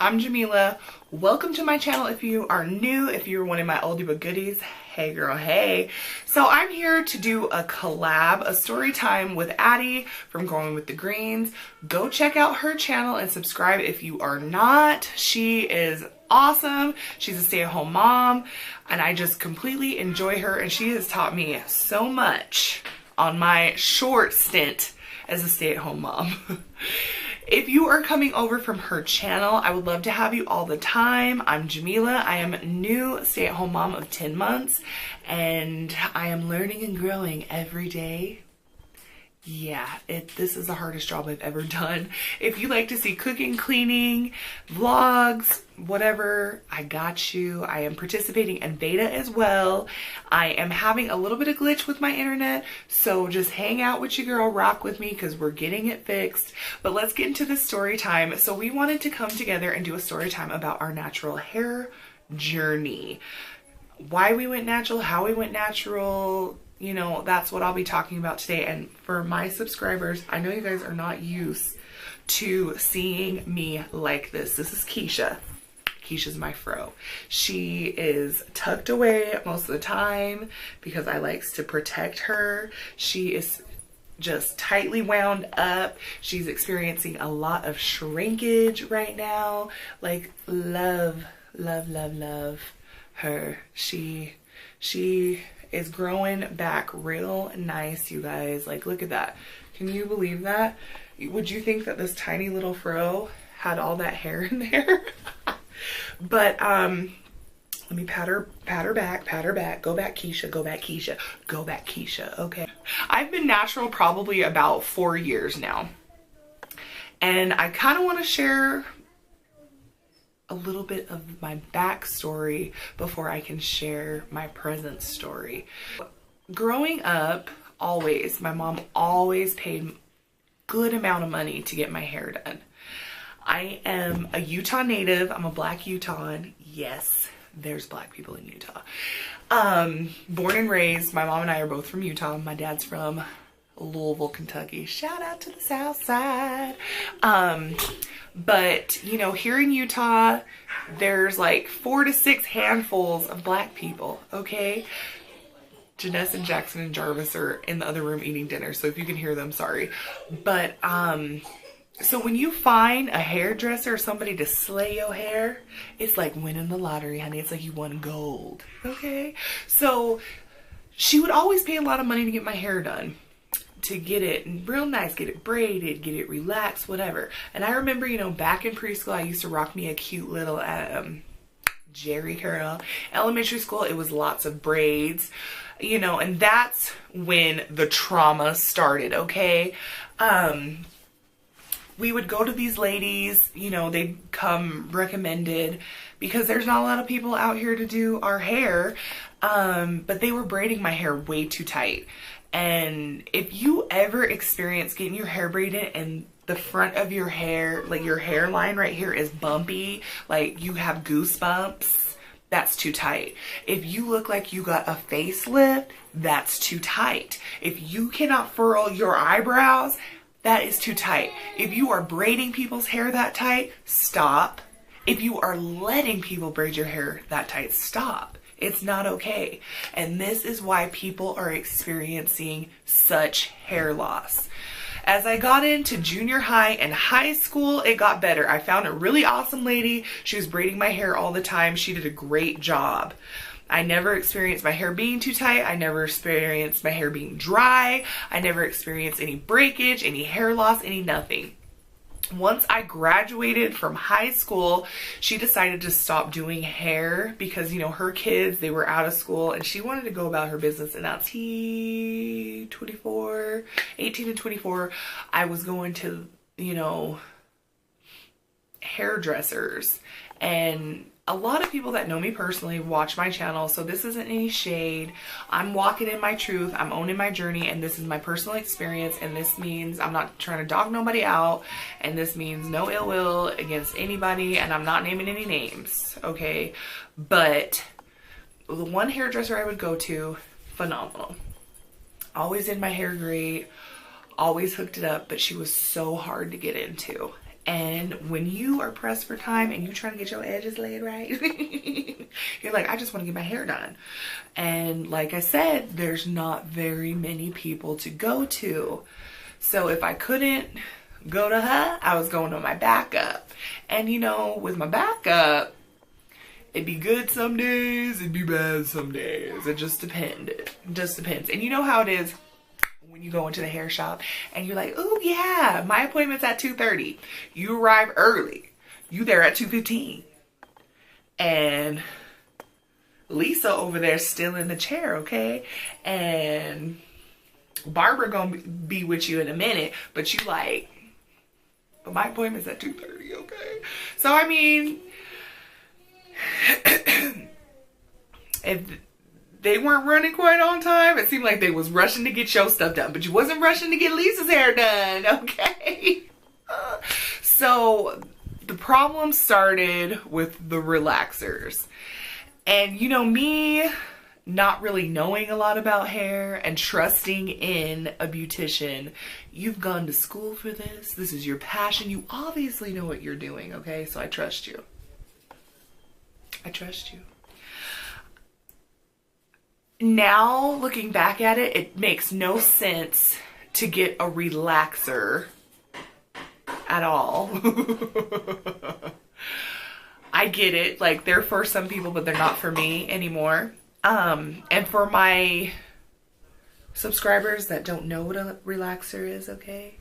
I'm Jamillah. Welcome to my channel if you are new, if you're one of my oldie but goodies. Hey girl, hey. So I'm here to do a collab, a story time with Addie from Growing with the Greens. Go check out her channel and subscribe if you are not. She is awesome. She's a stay-at-home mom and I just completely enjoy her, and she has taught me so much on my short stint as a stay-at-home mom. If you are coming over from her channel, I would love to have you all the time. I'm Jamillah. I am a new stay-at-home mom of 10 months and I am learning and growing every day. Yeah, this is the hardest job I've ever done. If you like to see cooking, cleaning, vlogs, whatever, I got you. I am participating in VEDA as well. I am having a little bit of glitch with my internet, so just hang out with your girl, rock with me, because we're getting it fixed. But let's get into the story time. So we wanted to come together and do a story time about our natural hair journey. Why we went natural, how we went natural. You know, that's what I'll be talking about today. And for my subscribers, I know you guys are not used to seeing me like this. This is Keisha. Keisha's my fro. She is tucked away most of the time because I likes to protect her. She is just tightly wound up. She's experiencing a lot of shrinkage right now. Like, love, love, love, love her. She is growing back real nice, you guys. Like, look at that. Can you believe that? Would you think that this tiny little fro had all that hair in there? But let me pat her back, go back Keisha, go back Keisha, go back Keisha. Okay, I've been natural probably about 4 years now, and I kind of want to share a little bit of my backstory before I can share my present story. Growing up, my mom always paid a good amount of money to get my hair done. I am a Utah native. I'm a black Utahn. Yes, there's black people in Utah. Born and raised, my mom and I are both from Utah. My dad's from Louisville, Kentucky. Shout out to the South Side. But you know, here in Utah, there's like 4 to 6 handfuls of black people. Okay, Janessa and Jackson and Jarvis are in the other room eating dinner, so if you can hear them, sorry. But so when you find a hairdresser or somebody to slay your hair, it's like winning the lottery, honey. It's like you won gold. Okay, so she would always pay a lot of money to get my hair done, to get it real nice, get it braided, get it relaxed, whatever. And I remember, you know, back in preschool, I used to rock me a cute little Jerry curl. Elementary school, it was lots of braids, you know, and that's when the trauma started, okay? We would go to these ladies, you know, they'd come recommended because there's not a lot of people out here to do our hair, but they were braiding my hair way too tight. And if you ever experience getting your hair braided and the front of your hair, like your hairline right here is bumpy, like you have goosebumps, that's too tight. If you look like you got a facelift, that's too tight. If you cannot furrow your eyebrows, that is too tight. If you are braiding people's hair that tight, stop. If you are letting people braid your hair that tight, stop. It's not okay. And this is why people are experiencing such hair loss. As I got into junior high and high school, it got better. I found a really awesome lady. She was braiding my hair all the time. She did a great job. I never experienced my hair being too tight. I never experienced my hair being dry. I never experienced any breakage, any hair loss, any nothing. Once I graduated from high school, she decided to stop doing hair because, you know, her kids, they were out of school and she wanted to go about her business. And at 18 and 24, I was going to, you know, hairdressers. And a lot of people that know me personally watch my channel, so this isn't any shade. I'm walking in my truth, I'm owning my journey, and this is my personal experience, and this means I'm not trying to dog nobody out, and this means no ill will against anybody, and I'm not naming any names, okay? But the one hairdresser I would go to, phenomenal. Always did my hair great, always hooked it up, but she was so hard to get into. And when you are pressed for time and you're trying to get your edges laid right, you're like, I just want to get my hair done. And like I said, there's not very many people to go to. So if I couldn't go to her, I was going to my backup. And you know, with my backup, it'd be good some days, it'd be bad some days. It just depends. It just depends. And you know how it is when you go into the hair shop and you're like, oh yeah, my appointment's at 2:30. You arrive early. You there at 2:15. And Lisa over there still in the chair, okay? And Barbara gonna be with you in a minute, but you like, but my appointment's at 2:30, okay? So I mean, if they weren't running quite on time, it seemed like they was rushing to get your stuff done, but you wasn't rushing to get Lisa's hair done, okay? So the problem started with the relaxers. And you know, me not really knowing a lot about hair and trusting in a beautician, you've gone to school for this. This is your passion. You obviously know what you're doing, okay? So I trust you. I trust you. Now, looking back at it, it makes no sense to get a relaxer at all. I get it. Like, they're for some people, but they're not for me anymore. And for my subscribers that don't know what a relaxer is, okay?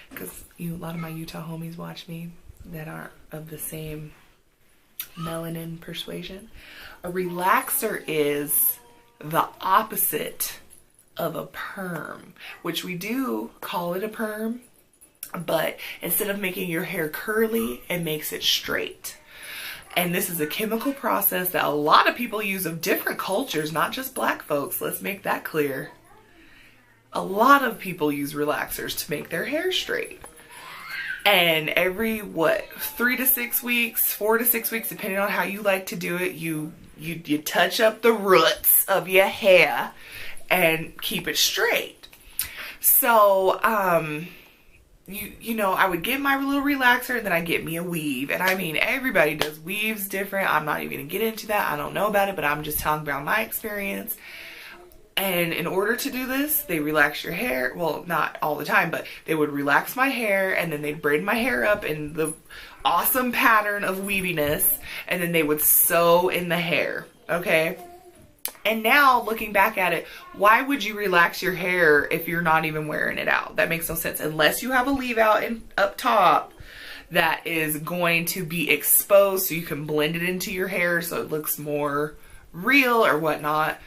Because a lot of my Utah homies watch me that aren't of the same melanin persuasion. A relaxer is the opposite of a perm, which we do call it a perm, but instead of making your hair curly, it makes it straight. And this is a chemical process that a lot of people use of different cultures, not just black folks. Let's make that clear. A lot of people use relaxers to make their hair straight. And every, 3 to 6 weeks, 4 to 6 weeks, depending on how you like to do it, you touch up the roots of your hair and keep it straight. So, you know, I would get my little relaxer and then I get me a weave. And I mean, everybody does weaves different. I'm not even gonna get into that. I don't know about it, but I'm just telling about my experience. And in order to do this, they relax your hair. Well, not all the time, but they would relax my hair and then they'd braid my hair up in the awesome pattern of weaviness. And then they would sew in the hair, okay? And now, looking back at it, why would you relax your hair if you're not even wearing it out? That makes no sense. Unless you have a leave out up top that is going to be exposed so you can blend it into your hair so it looks more real or whatnot.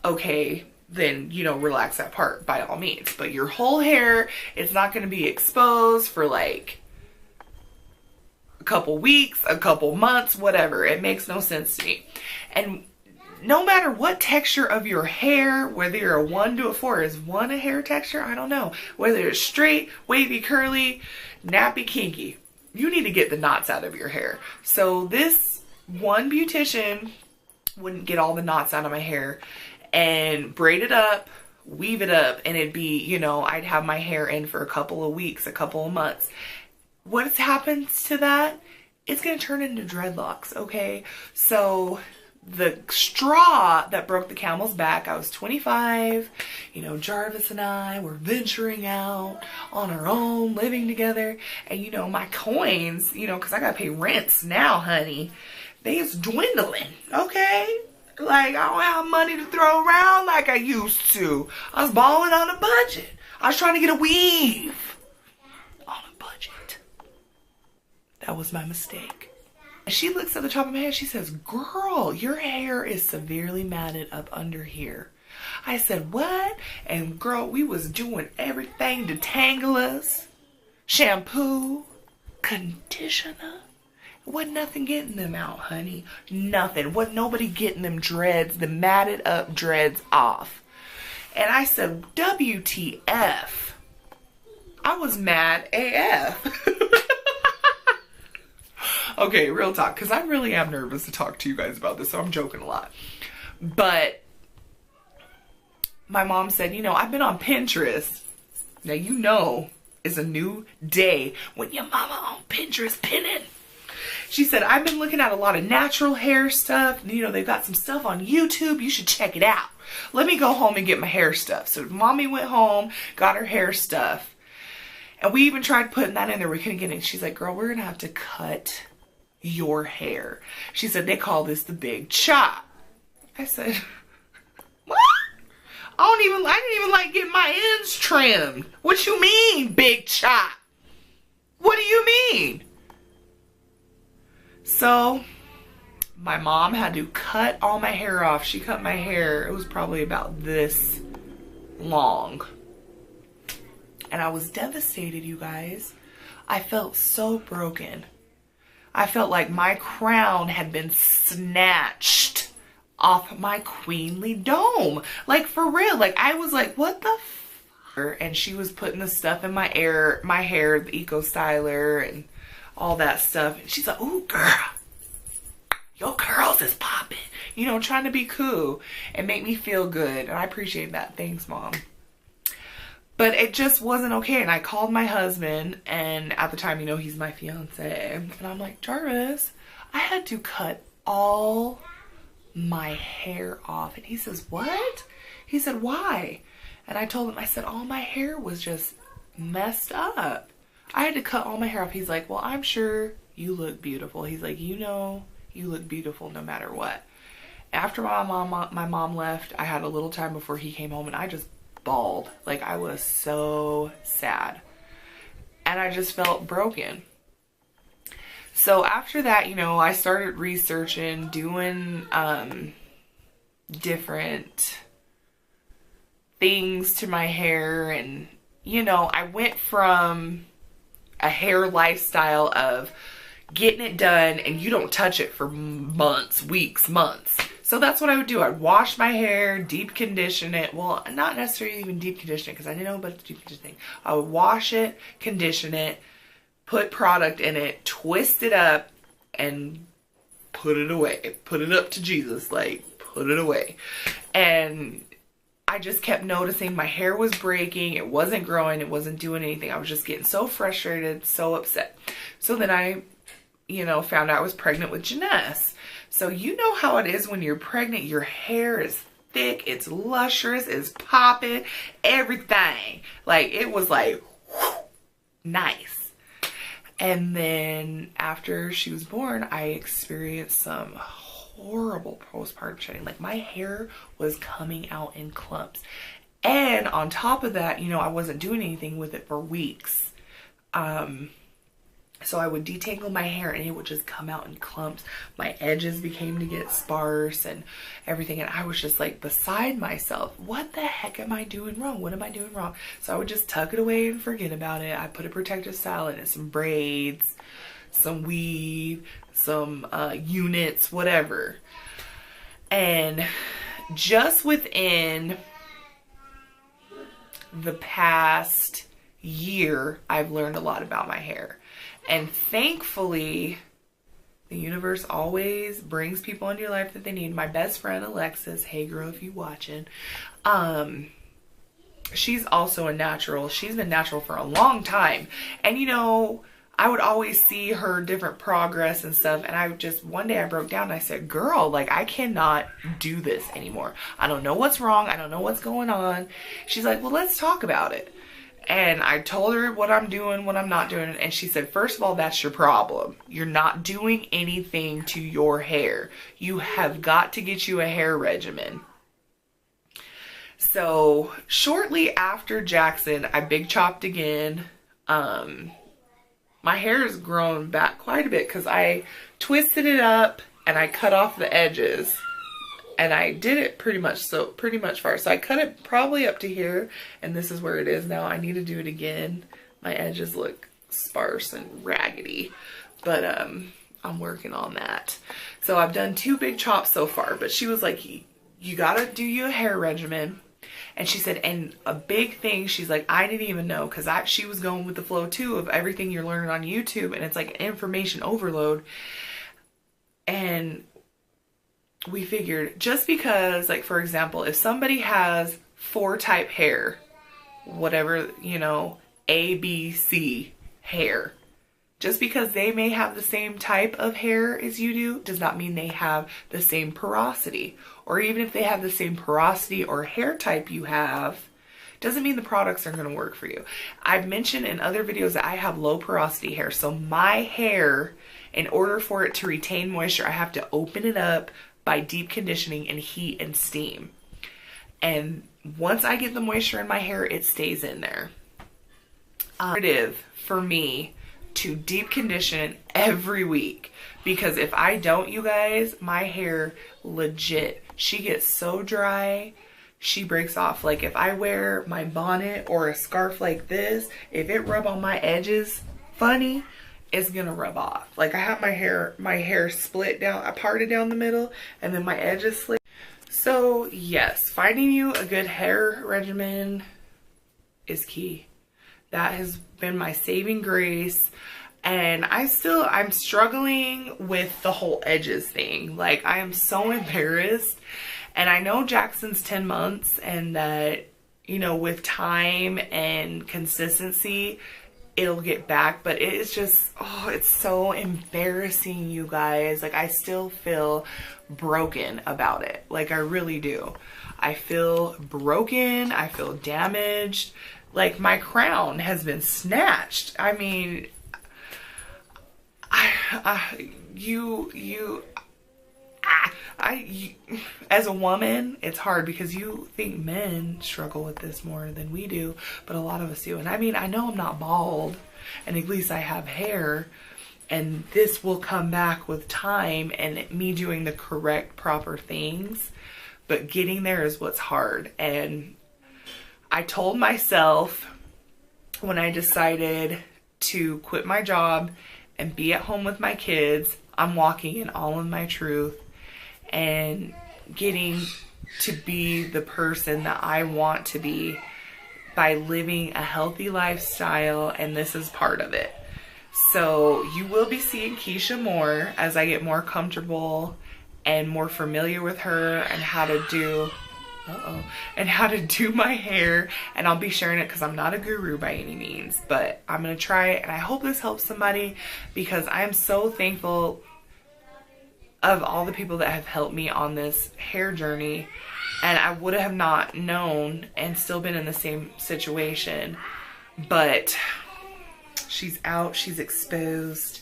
Okay, then, you know, relax that part by all means. But your whole hair, it's not going to be exposed for like a couple weeks, a couple months, whatever. It makes no sense to me. And no matter what texture of your hair, whether you're a 1 to a 4, is 1 a hair texture? I don't know. Whether it's straight, wavy, curly, nappy, kinky, you need to get the knots out of your hair. So this one beautician wouldn't get all the knots out of my hair and braid it up, weave it up, and it'd be, you know, I'd have my hair in for a couple of weeks, a couple of months. What happens to that? It's gonna turn into dreadlocks, okay? So the straw that broke the camel's back, I was 25, you know, Jarvis and I were venturing out on our own, living together, and you know, my coins, you know, because I gotta pay rents now, honey, they is dwindling, okay? Like, I don't have money to throw around like I used to. I was balling on a budget. I was trying to get a weave on a budget. That was my mistake. And she looks at the top of my head. She says, girl, your hair is severely matted up under here. I said, what? And girl, we was doing everything, detangles, shampoo, conditioner. Wasn't nothing getting them out, honey. Nothing. Wasn't nobody getting them dreads, the matted up dreads off. And I said, WTF. I was mad AF. Okay, real talk, because I really am nervous to talk to you guys about this, so I'm joking a lot. But my mom said, you know, I've been on Pinterest. Now, you know, is a new day when your mama on Pinterest pinning. She said, I've been looking at a lot of natural hair stuff. You know, they've got some stuff on YouTube. You should check it out. Let me go home and get my hair stuff. So mommy went home, got her hair stuff. And we even tried putting that in there. We couldn't get it. She's like, girl, we're going to have to cut your hair. She said, they call this the big chop. I said, what? I didn't even like get my ends trimmed. What you mean, big chop? What do you mean? So my mom had to cut all my hair off. She cut my hair. It was probably about this long. And I was devastated, you guys. I felt so broken. I felt like my crown had been snatched off my queenly dome. Like, for real. Like, I was like, what the f? And she was putting the stuff in my hair, the Eco Styler and all that stuff. And she's like, ooh, girl, your curls is popping. You know, trying to be cool and make me feel good. And I appreciate that. Thanks, Mom. But it just wasn't okay. And I called my husband, and at the time, you know, he's my fiance. And I'm like, Jarvis, I had to cut all my hair off. And he says, what? He said, why? And I told him, I said, all my hair was just messed up. I had to cut all my hair off. He's like, well, I'm sure you look beautiful. He's like, you know, you look beautiful no matter what. After my mom left, I had a little time before he came home, and I just bawled. Like, I was so sad. And I just felt broken. So after that, you know, I started researching, doing different things to my hair. And, you know, I went from a hair lifestyle of getting it done and you don't touch it for months, weeks, months. So that's what I would do. I'd wash my hair, deep condition it. Well, not necessarily even deep condition it because I didn't know about the deep conditioning. I would wash it, condition it, put product in it, twist it up, and put it away. Put it up to Jesus, like, put it away. And I just kept noticing my hair was breaking. It wasn't growing. It wasn't doing anything. I was just getting so frustrated, so upset. So then I, you know, found out I was pregnant with Janess. So you know how it is when you're pregnant. Your hair is thick. It's lustrous. It's popping. Everything. Like, it was like, whew, nice. And then after she was born, I experienced some horrible postpartum shedding. Like, my hair was coming out in clumps. And on top of that, you know, I wasn't doing anything with it for weeks. So I would detangle my hair and it would just come out in clumps. My edges became to get sparse and everything. And I was just like beside myself. What the heck am I doing wrong? What am I doing wrong? So I would just tuck it away and forget about it. I put a protective style in it, some braids, some weave, some units, whatever. And just within the past year, I've learned a lot about my hair. And thankfully, the universe always brings people into your life that they need. My best friend, Alexis, hey girl, if you watching, she's also a natural. She's been natural for a long time. And you know, I would always see her different progress and stuff. And I just, one day I broke down and I said, girl, like, I cannot do this anymore. I don't know what's wrong. I don't know what's going on. She's like, well, let's talk about it. And I told her what I'm doing, what I'm not doing. And she said, first of all, that's your problem. You're not doing anything to your hair. You have got to get you a hair regimen. So shortly after Jackson, I big chopped again. My hair has grown back quite a bit because I twisted it up and I cut off the edges. And I did it pretty much far. So I cut it probably up to here, and this is where it is now. I need to do it again. My edges look sparse and raggedy, but I'm working on that. So I've done 2 big chops so far, but she was like, you gotta do your hair regimen. And she said, and a big thing, she's like, I didn't even know, because she was going with the flow too of everything you're learning on YouTube, and it's like information overload. And we figured, just because, like, for example, if somebody has 4 type hair, whatever, you know, ABC hair. Just because they may have the same type of hair as you do does not mean they have the same porosity. Or even if they have the same porosity or hair type you have, doesn't mean the products are going to work for you. I've mentioned in other videos that I have low porosity hair. So my hair, in order for it to retain moisture, I have to open it up by deep conditioning and heat and steam. And once I get the moisture in my hair, it stays in there. For me to deep condition every week, because if I don't, you guys, my hair legit, she gets so dry, she breaks off. Like if I wear my bonnet or a scarf like this, if it rub on my edges funny, it's gonna rub off. Like I have my hair split down, I parted down the middle, and then my edges split. So yes, finding you a good hair regimen is key. That has been my saving grace. And I'm struggling with the whole edges thing. Like I am so embarrassed. And I know Jackson's 10 months and that, you know, with time and consistency, it'll get back. But it is just, oh, it's so embarrassing, you guys. Like I still feel broken about it. Like I really do. I feel broken. I feel damaged. Like my crown has been snatched. I mean, as a woman, it's hard because you think men struggle with this more than we do, but a lot of us do. And I mean, I know I'm not bald, and at least I have hair, and this will come back with time and me doing the correct, proper things, but getting there is what's hard. And I told myself when I decided to quit my job and be at home with my kids, I'm walking in all of my truth and getting to be the person that I want to be by living a healthy lifestyle, and this is part of it. So you will be seeing Keisha more as I get more comfortable and more familiar with her and how to do my hair, and I'll be sharing it because I'm not a guru by any means, but I'm gonna try it, and I hope this helps somebody because I'm so thankful of all the people that have helped me on this hair journey, and I would have not known and still been in the same situation. But she's out, she's exposed.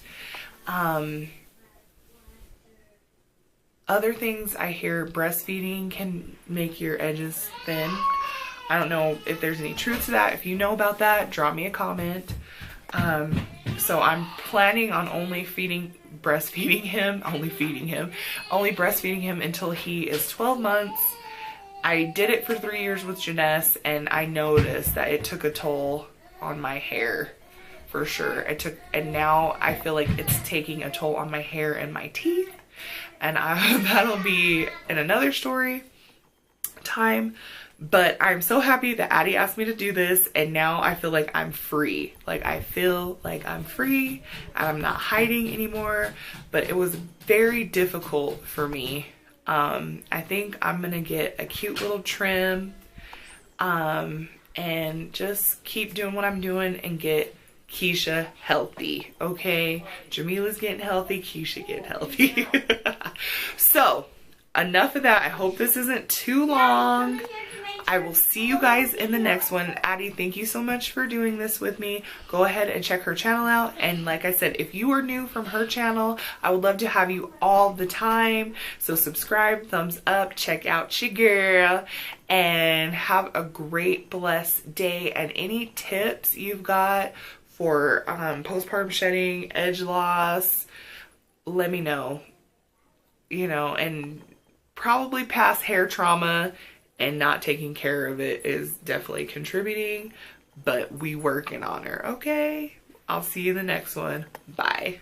Other things I hear, breastfeeding can make your edges thin. I don't know if there's any truth to that. If you know about that, drop me a comment. So I'm planning on only breastfeeding him until he is 12 months. I did it for 3 years with Janess, and I noticed that it took a toll on my hair for sure. And now I feel like it's taking a toll on my hair and my teeth. And that'll be in another story time. But I'm so happy that Addie asked me to do this, and now I feel like I'm free. Like I feel like I'm free and I'm not hiding anymore. But it was very difficult for me. I think I'm gonna get a cute little trim and just keep doing what I'm doing and get Keisha healthy, okay? Jamilah's getting healthy, Keisha getting healthy. So, enough of that. I hope this isn't too long. I will see you guys in the next one. Addie, thank you so much for doing this with me. Go ahead and check her channel out. And like I said, if you are new from her channel, I would love to have you all the time. So subscribe, thumbs up, check out your girl, and have a great, blessed day. And any tips you've got for postpartum shedding, edge loss, let me know. You know, and probably past hair trauma and not taking care of it is definitely contributing, but we working on her, okay? I'll see you in the next one. Bye.